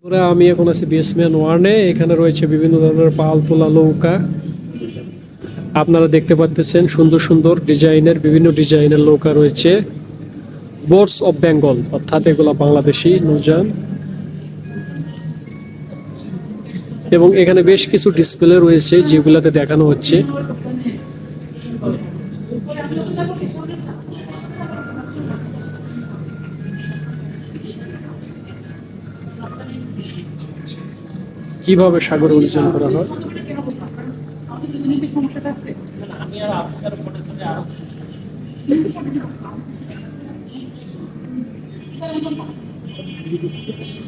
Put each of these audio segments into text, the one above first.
আমি এখন আছি বেসমেন্ট ওয়ানে। এখানে রয়েছে বিভিন্ন ধরনের পাল তোলা নৌকা। আপনারা দেখতে পাচ্ছেন সুন্দর সুন্দর ডিজাইনের বিভিন্ন ডিজাইনের নৌকা রয়েছে। বোটস অফ বেঙ্গল, অর্থাৎ এগুলো বাংলাদেশি নৌযান। এবং এখানে বেশ কিছু ডিসপ্লে রয়েছে যেগুলাতে দেখানো হচ্ছে। কিভাবে সাগরে অভিযান করা হয়।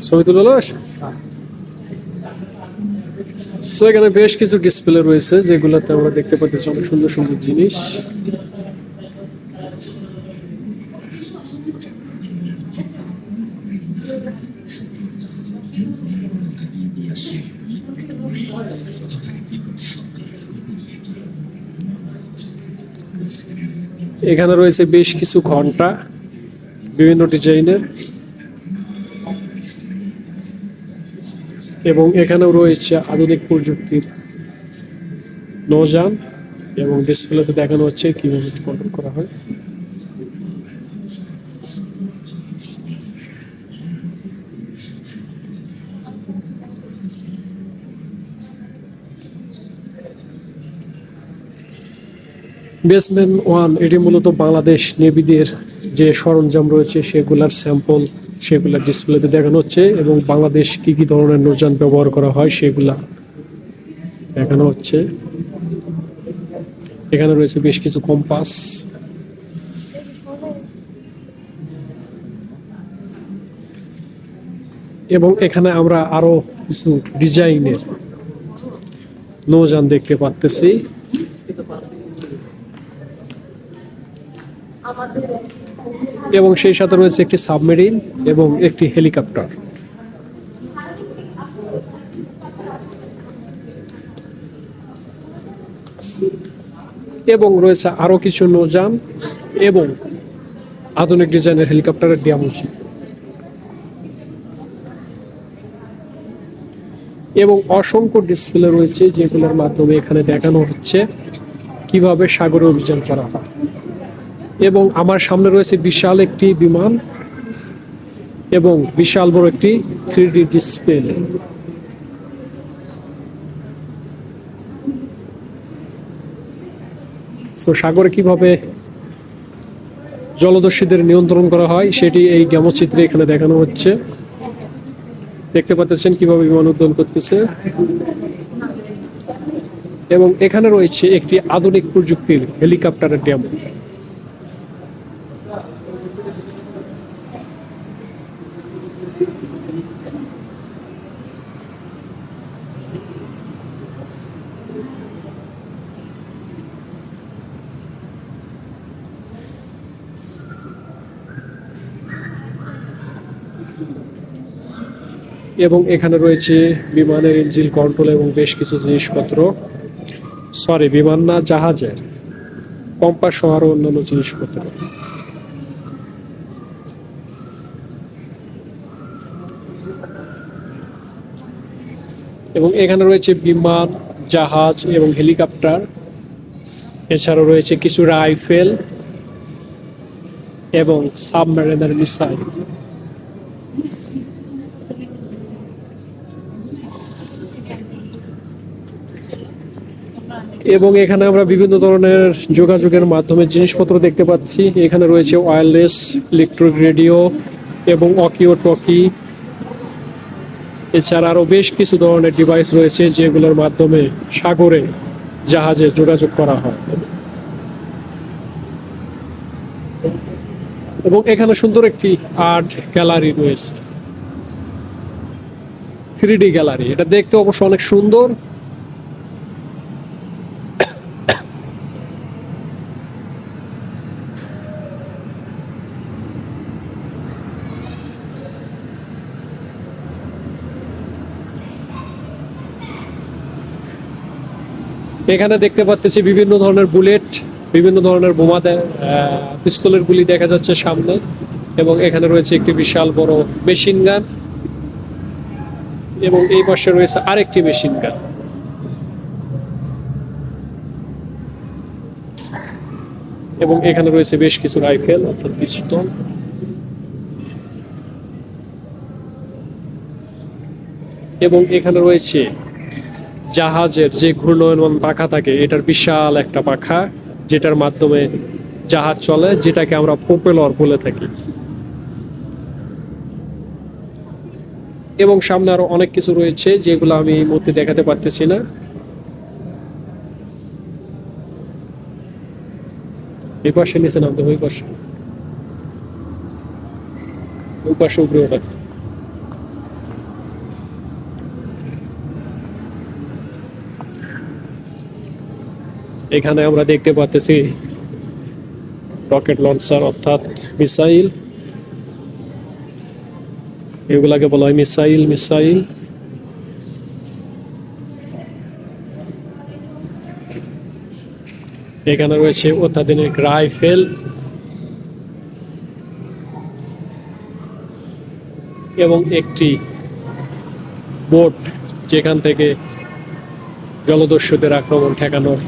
ছবি তুলে সো এখানে বেশ কিছু ডিসপ্লে রয়েছে যেগুলোতে আমরা দেখতে পাচ্ছি অনেক সুন্দর সুন্দর জিনিস। এখানে রয়েছে বেশ কিছু ঘন্টা বিভিন্ন ডিজাইনের, এবং এখানেও রয়েছে আধুনিক প্রযুক্তির নৌযান, এবং ডিসপ্লেতে দেখানো হচ্ছে কিভাবে কন্ট্রোল করা হয়। বেসমেন্ট ওয়ান এটি মূলত বাংলাদেশ নেভিদের যে সরঞ্জাম রয়েছে সেগুলার স্যাম্পল, সেগুলা ডিসপ্লেতে দেখানো হচ্ছে, এবং বাংলাদেশ কি কি ধরনের নৌযান ব্যবহার করা হয় সেগুলা দেখানো হচ্ছে। এখানে রয়েছে বেশ কিছু কম্পাস, এবং এখানে আমরা আরো কিছু ডিজাইনের নৌযান দেখতে পাচ্ছি। এবং সেই সাথে রয়েছে একটি সাবমেরিন এবং একটি হেলিকপ্টার। এবং রয়েছে আরো কিছু নৌযান এবং আধুনিক ডিজাইনের হেলিকপ্টারের ডিয়ামোজি, এবং অসংখ্য ডিসপ্লে রয়েছে যেগুলোর মাধ্যমে এখানে দেখানো হচ্ছে কিভাবে সাগরে অভিযান করা হয়। এবং আমার সামনে রয়েছে বিশাল একটি বিমান এবং বিশাল বড় একটি 3D ডিসপ্লে। তো সাগরে কিভাবে জলদস্যুদের নিয়ন্ত্রণ করা হয় সেটি এই ডেমোচিত্রে এখানে দেখানো হচ্ছে। দেখতে পাচ্ছেন কিভাবে বিমান উদ্যম করতেছে, এবং এখানে রয়েছে একটি আধুনিক প্রযুক্তির হেলিকপ্টারের ডেমো। এবং এখানে রয়েছে বিমানের ইঞ্জিন কন্ট্রোল এবং বেশ কিছু জিনিসপত্র, বিমান না, জাহাজের কম্পাস সহ আরো অন্যান্য জিনিসপত্র। এবং এখানে রয়েছে বিমান, জাহাজ এবং হেলিকপ্টার। এছাড়াও রয়েছে কিছু রাইফেল এবং সাবমেরিনার মিসাইল। এবং এখানে আমরা বিভিন্ন ধরনের যোগাযোগের মাধ্যমে জিনিসপত্র দেখতে পাচ্ছি। এখানে রয়েছে ওয়্যারলেস, ইলেকট্রিক রেডিও এবং ওয়াকিও টকি। এছাড়া আরো বেশ কিছু ধরনের ডিভাইস রয়েছে যেগুলোর মাধ্যমে সাগরে জাহাজে যোগাযোগ করা হয়। এবং এখানে সুন্দর একটি আর্ট গ্যালারি রয়েছে, 3D গ্যালারি। এটা দেখতে অবশ্য অনেক সুন্দর। এখানে দেখতে পাচ্ছি বিভিন্ন ধরনের বুলেট, বিভিন্ন ধরনের বোমা, পিস্তলের গুলি দেখা যাচ্ছে সামনে, এবং এখানে রয়েছে একটি বিশাল বড় মেশিন গান। এবং এই পাশে রয়েছে আরেকটি মেশিন গান। এবং এখানে রয়েছে বেশ কিছু রাইফেল অর্থাৎ পিস্তল। এবং এখানে রয়েছে জাহাজের যে ঘূর্ণয়মান পাখা থাকে, এটার বিশাল একটা পাখা যেটার মাধ্যমে জাহাজ চলে, যেটাকে আমরা প্রোপেলর বলে থাকি। এবং সামনে আরো অনেক কিছু রয়েছে যেগুলো আমি এই মুহূর্তে দেখাতে পারতেছি না। এই পাশে নিচে নামতে হবে, ওই পাশে উপরে ওঠা। এখানে আমরা দেখতে পাচ্ছি রকেট লঞ্চার অর্থাৎ মিসাইল, এগুলাকে বলা হয় মিসাইল। এখানে রয়েছে অত্যাধুনিক রাইফেল এবং একটি বোট যেখান থেকে জলদস্যুদের আক্রমণ ঠেকানোর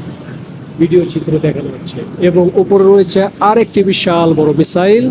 ভিডিও চিত্র দেখানো হচ্ছে। এবং উপরে রয়েছে আরেকটি বিশাল বড় মিসাইল